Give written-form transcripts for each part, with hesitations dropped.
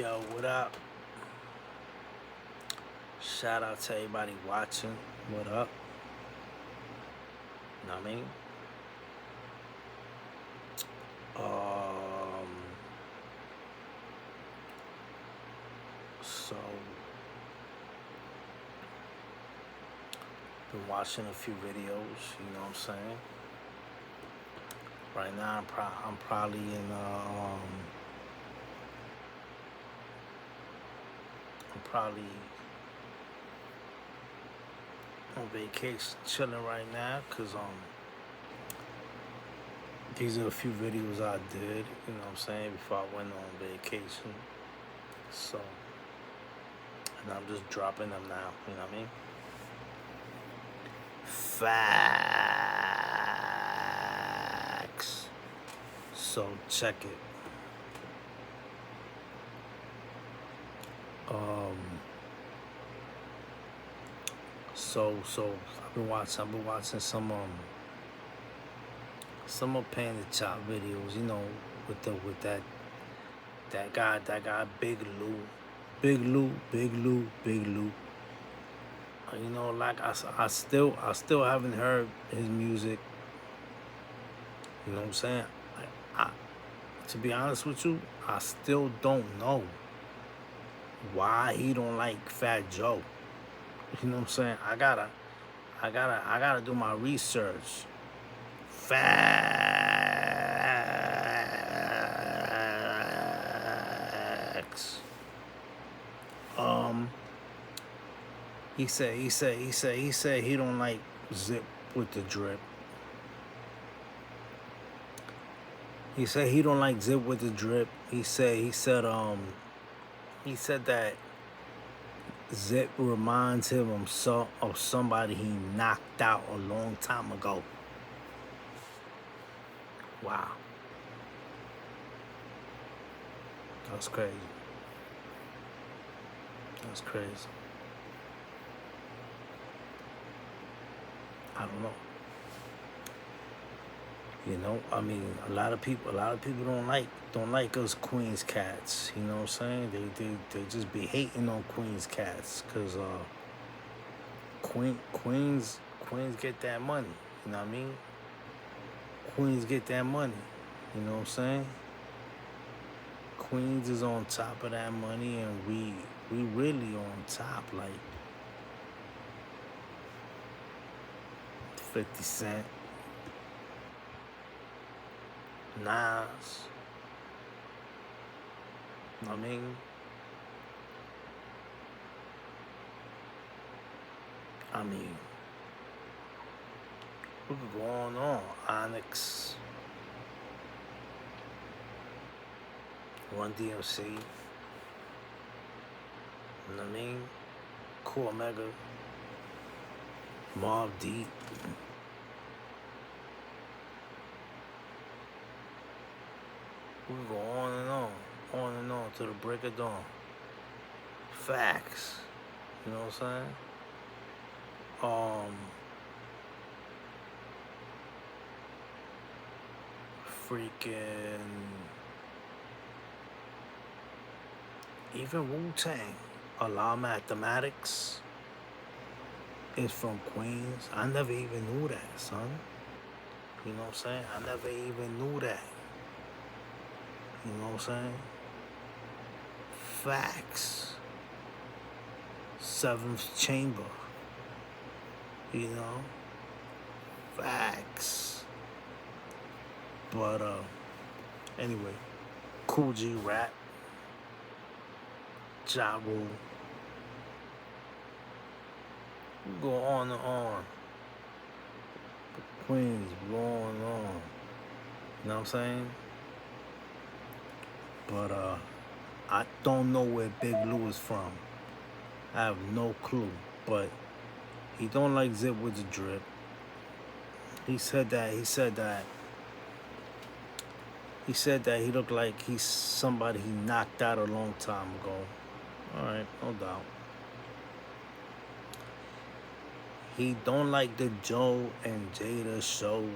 Yo, what up? Shout out to everybody watching. What up? Know what I mean? So been watching a few videos, you know what I'm saying? Right now I'm probably in I'm probably on vacation, chilling right now, cause these are a few videos I did, you know what I'm saying, before I went on vacation. So, and I'm just dropping them now, you know what I mean? FAAXXXX. So check it. So I've been watching some of Panda chop videos, you know, with that guy Big Lou. You know, like I still haven't heard his music. You know what I'm saying? To be honest with you, I still don't know why he don't like Fat Joe. You know what I'm saying? I gotta do my research. Facts. He said he don't like Zipwithedrip. He said he don't like Zipwithedrip. He said that Zip reminds him of somebody he knocked out a long time ago. Wow. That's crazy. That's crazy. I don't know. You know, I mean, a lot of people don't like us Queens cats. You know what I'm saying? They just be hating on Queens cats, cause Queens get that money. You know what I mean? Queens get that money. You know what I'm saying? Queens is on top of that money, and we really on top, like 50 Cent, Nas. You know what I mean? We could go on. Onyx, Run DMC. You know what I mean? Cool Omega, Mobb Deep. We can go on and on to the break of dawn. Facts. You know what I'm saying? Freaking even Wu-Tang, Allah Mathematics is from Queens. I never even knew that, son. You know what I'm saying? I never even knew that. You know what I'm saying? Facts. Seventh Chamber. You know? Facts. But anyway, Cool G Rap, Ja Rule. We go on and on. The Queens go on and on. You know what I'm saying? But I don't know where Big Lou is from. I have no clue. But he don't like Zipwithedrip. He said that he looked like he's somebody he knocked out a long time ago. Alright, no doubt. He don't like the Joe and Jada show.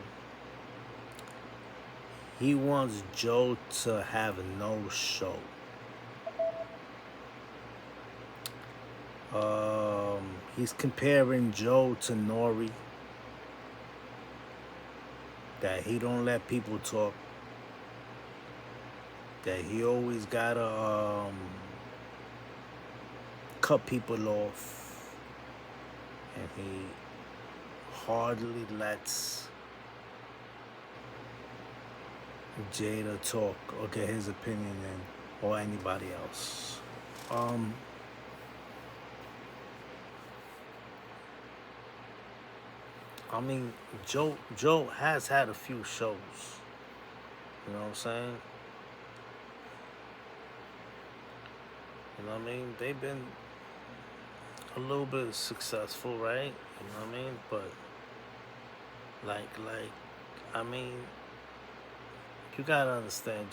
He wants Joe to have no show. He's comparing Joe to Nori, that he don't let people talk, that he always gotta cut people off, and he hardly lets Jada talk or get his opinion in, or anybody else. I mean, Joe has had a few shows. You know what I'm saying? You know what I mean? They've been a little bit successful, right? You know what I mean? But like, I mean, you gotta understand,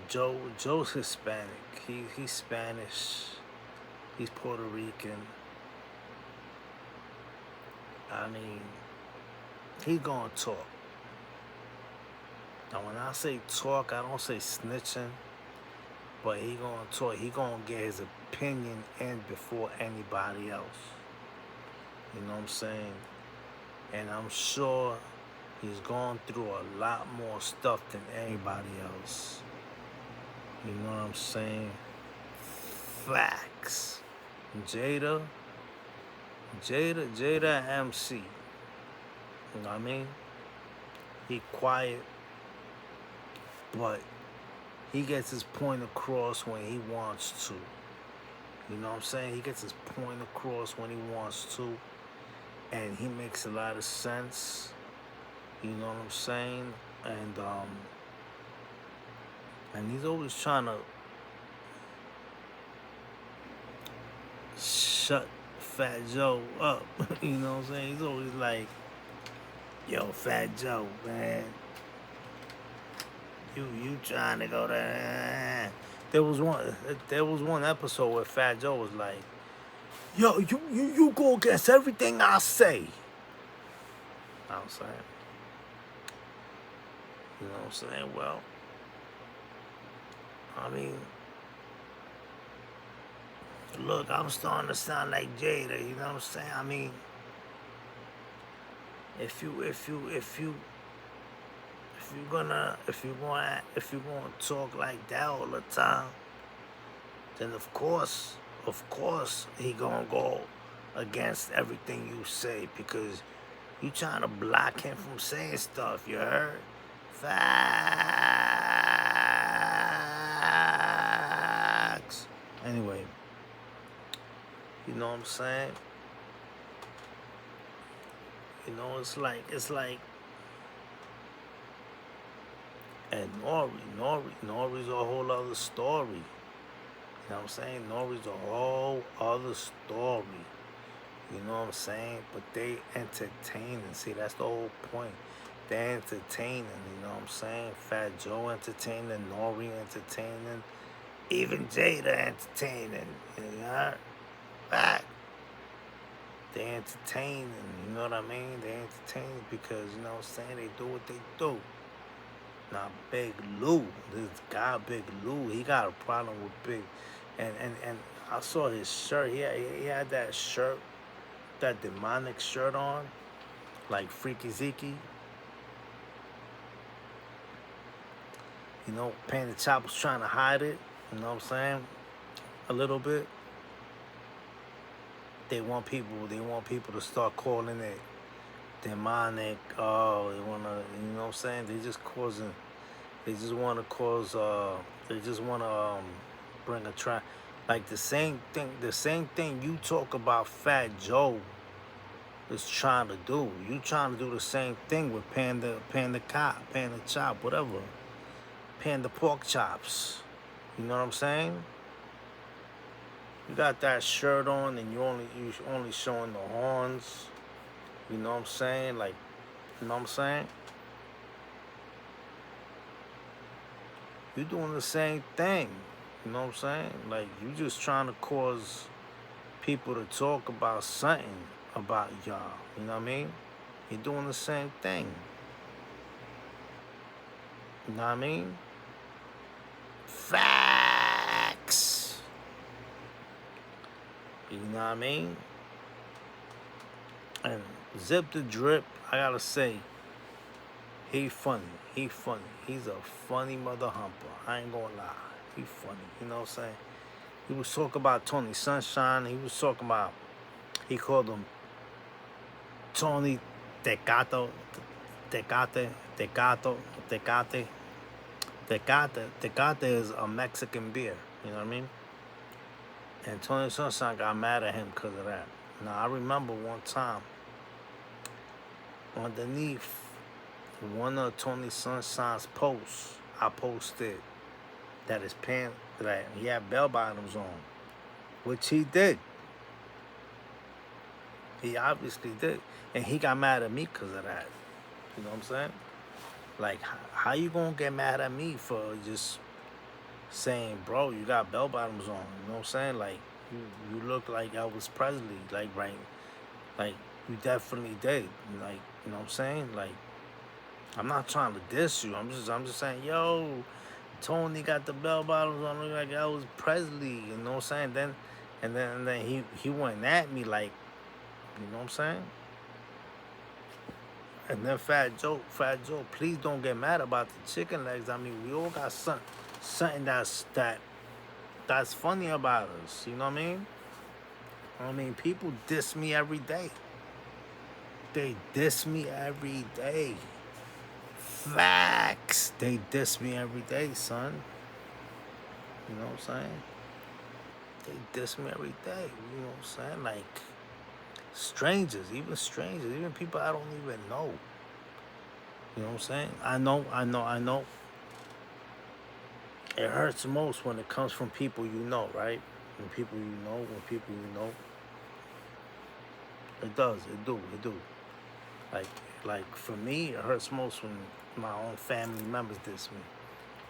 Joe's Hispanic. He's Spanish. He's Puerto Rican. I mean, he gonna talk. Now, when I say talk, I don't say snitching, but he gonna talk. He gonna get his opinion in before anybody else. You know what I'm saying? And I'm sure he's gone through a lot more stuff than anybody else. You know what I'm saying? Facts. Jada MC. You know what I mean? He quiet, but he gets his point across when he wants to. You know what I'm saying? He gets his point across when he wants to, and he makes a lot of sense. You know what I'm saying? And he's always trying to shut Fat Joe up. You know what I'm saying? He's always like, yo, Fat Joe, man, you trying to go there? There was one episode where Fat Joe was like, yo, you go against everything I say. I'm saying, you know what I'm saying? Well, I mean, look, I'm starting to sound like Jada. You know what I'm saying? I mean, if you're gonna talk like that all the time, then of course he gonna go against everything you say, because you trying to block him from saying stuff. You heard? Facts. Anyway, you know what I'm saying? You know, it's like, and Nori's a whole other story. You know what I'm saying? Nori's a whole other story. You know what I'm saying? But they entertaining. See, that's the whole point. They're entertaining. You know what I'm saying? Fat Joe entertaining, Nori entertaining, even Jada entertaining. You know? Fact. They entertaining. You know what I mean? They entertaining because, you know what I'm saying, they do what they do. Now, Big Lou, this guy Big Lou, he got a problem with Big. And I saw his shirt. He had that shirt, that demonic shirt on, like Freaky Zeke. You know, Panda Chop was trying to hide it. You know what I'm saying? A little bit. They want people to start calling it demonic. Oh, they wanna, you know what I'm saying? They just wanna bring a track. Like the same thing you talk about Fat Joe is trying to do. You trying to do the same thing with Panda Chop, whatever. Panda Pork Chops. You know what I'm saying? You got that shirt on and you only showing the horns. You know what I'm saying? Like, you know what I'm saying? You doing the same thing. You know what I'm saying? Like, you just trying to cause people to talk about something about y'all. You know what I mean? You're doing the same thing. You know what I mean? Facts. You know what I mean? And Zip the Drip, I gotta say, he funny. He funny. He's a funny mother humper. I ain't gonna lie. He funny. You know what I'm saying? He was talking about Tony Sunshine. He was talking about, he called him Tony Tecato, Tecate, Tecato, Tecate. Tecate is a Mexican beer. You know what I mean? And Tony Sunshine got mad at him because of that. Now, I remember one time, underneath one of Tony Sunshine's posts, I posted that his pants, that he had bell bottoms on, which he did. He obviously did. And he got mad at me because of that. You know what I'm saying? Like, how you gonna get mad at me for just saying, bro, you got bell bottoms on? You know what I'm saying? Like, you look like Elvis Presley. Like, right? Like, you definitely did. Like, you know what I'm saying? Like, I'm not trying to diss you. I'm just saying, yo, Tony got the bell bottoms on, look like Elvis Presley. You know what I'm saying? Then he went at me like, you know what I'm saying? And then Fat Joe, please don't get mad about the chicken legs. I mean, we all got something that's funny about us. You know what I mean? People diss me every day. They diss me every day. Facts. They diss me every day, son. You know what I'm saying? They diss me every day. You know what I'm saying? Like, strangers, even people I don't even know. You know what I'm saying? I know. It hurts most when it comes from people you know, right? When people you know. It does, it do. Like for me, it hurts most when my own family members diss me.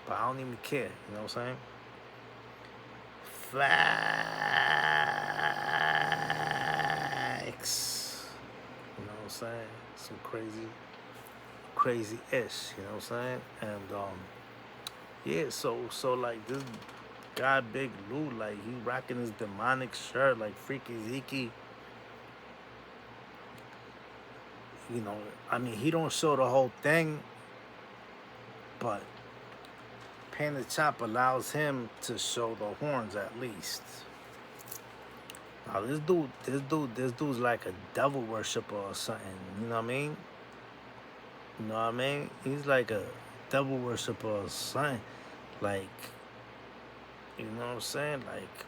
But I don't even care, you know what I'm saying? Facts. You know what I'm saying? Some crazy ish, you know what I'm saying? And yeah, so like this guy Big Lou, like he rocking his demonic shirt like Freaky Zeke. You know, I mean he don't show the whole thing, but Panda Chop allows him to show the horns at least. Now this dude's like a devil worshiper or something. You know what I mean? You know what I mean? He's like a devil worshiper or something. Like, you know what I'm saying? Like,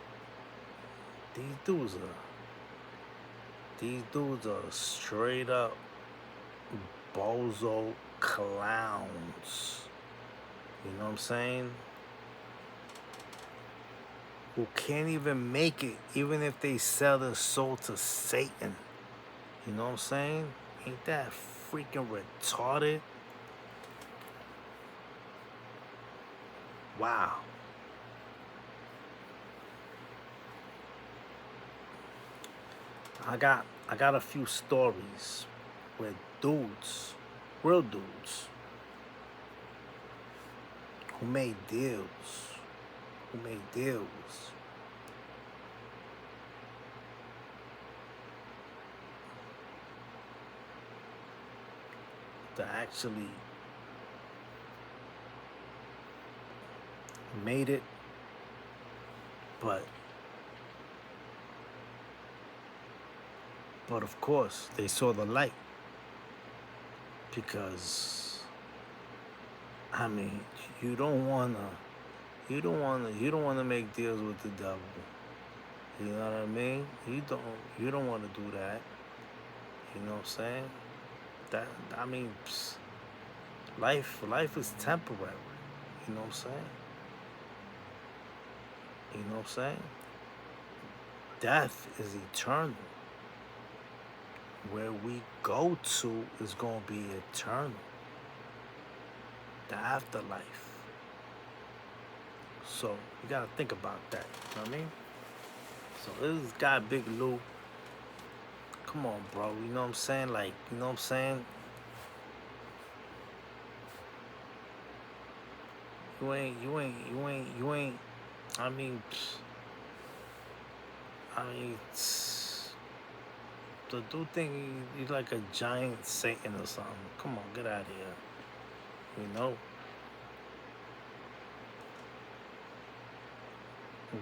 these dudes are straight up bozo clowns. You know what I'm saying? Who can't even make it, even if they sell their soul to Satan. You know what I'm saying? Ain't that freaking retarded? Wow. I got a few stories with dudes, real dudes, who made deals. To actually made it, but of course they saw the light, because I mean you don't wanna make deals with the devil. You know what I mean? You don't wanna do that. You know what I'm saying? That I mean, life is temporary. You know what I'm saying? You know what I'm saying? Death is eternal. Where we go to is gonna be eternal. The afterlife. So you gotta think about that. You know what I mean? So this guy Big Lou. Come on, bro. You know what I'm saying? Like, you know what I'm saying? You ain't. I mean, I mean, the dude think he's like a giant Satan or something. Come on, get out of here. You know,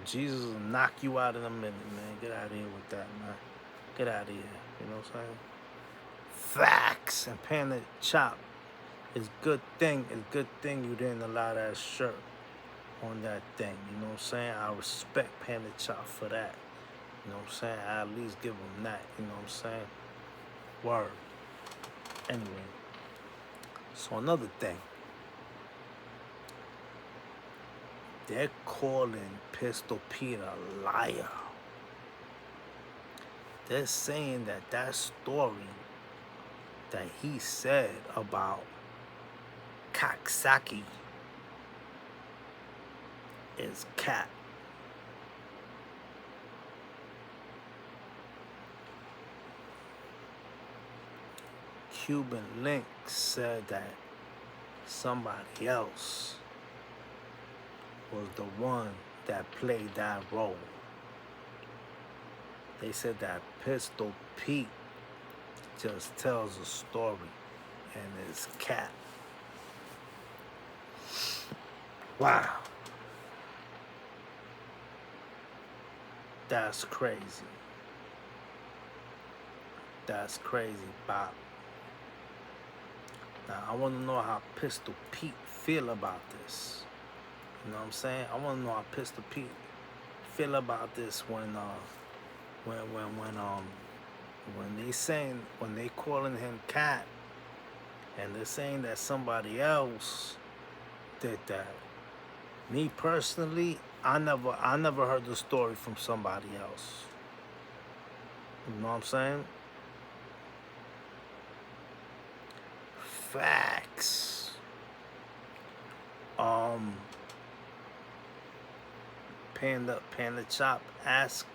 Jesus will knock you out in a minute, man. Get out of here with that, man. Get out of here. You know what I'm saying? Facts and Panda Chop. It's good thing. It's good thing you didn't allow that shirt on that thing. You know what I'm saying? I respect Panda Chop for that. You know what I'm saying? I at least give him that. You know what I'm saying? Word. Anyway. So another thing. They're calling Pistol Pete a liar. They're saying that that story that he said about Coxsackie is cap. Cuban Link said that somebody else was the one that played that role. They said that Pistol Pete just tells a story and it's cap. Wow. That's crazy. That's crazy, Bob. Now, I want to know how Pistol Pete feel about this. You know what I'm saying? I want to know how Pistol Pete feel about this when they calling him cat and they're saying that somebody else did that. Me personally, I never heard the story from somebody else. You know what I'm saying? Facts. Panda Chop asked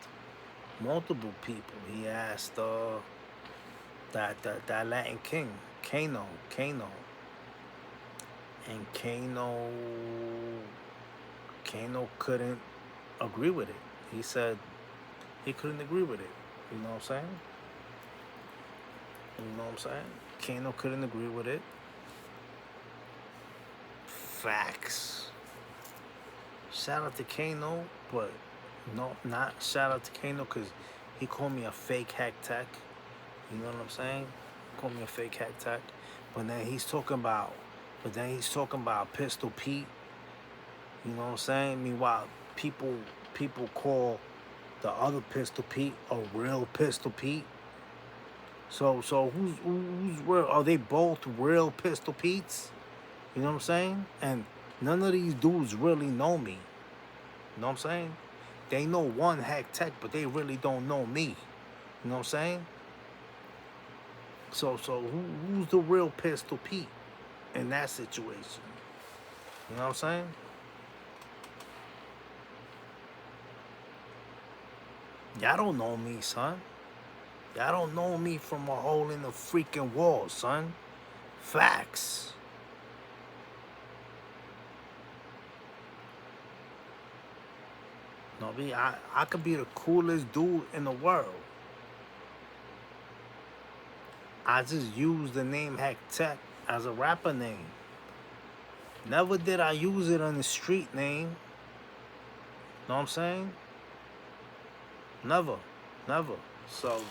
multiple people. He asked that Latin king, Kano. And Kano couldn't agree with it. He said he couldn't agree with it. You know what I'm saying? You know what I'm saying? Kano couldn't agree with it. Facts. Shout out to Kano, but no, not shout out to Kano because he called me a fake hack tech. You know what I'm saying? He called me a fake hack tech. But then he's talking about Pistol Pete. You know what I'm saying? Meanwhile, people call the other Pistol Pete a real Pistol Pete. So who's real? Are they both real Pistol Petes? You know what I'm saying? And none of these dudes really know me. You know what I'm saying? They know one hack tech, but they really don't know me. You know what I'm saying? So who's the real Pistol Pete in that situation? You know what I'm saying? Y'all don't know me, son. Y'all don't know me from a hole in the freaking wall, son. Facts. No, I could be the coolest dude in the world. I just use the name Hack Tech as a rapper name. Never did I use it on the street name. Know what I'm saying? Never. So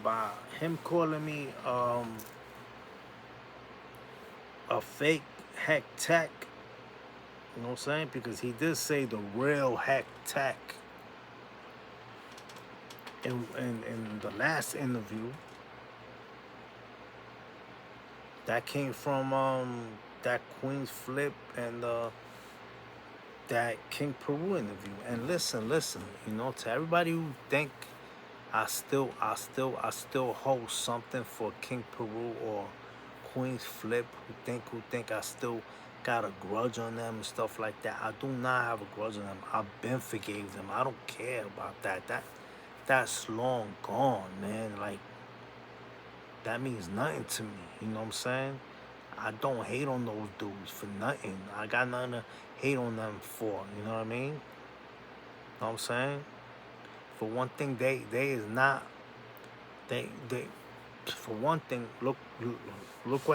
by him calling me a fake Hack Tech, you know what I'm saying? Because he did say the real Hack Tech in the last interview. That came from that Queen's Flip and that King Peru interview. And listen, you know, to everybody who think I still hold something for King Peru or Queen's Flip, who think I still got a grudge on them and stuff like that. I do not have a grudge on them. I've been forgave them. I don't care about that. That's long gone, man. Like, that means nothing to me. You know what I'm saying? I don't hate on those dudes for nothing. I got nothing to hate on them for. You know what I mean? Know what I'm saying? For one thing, they is not they for one thing. Look what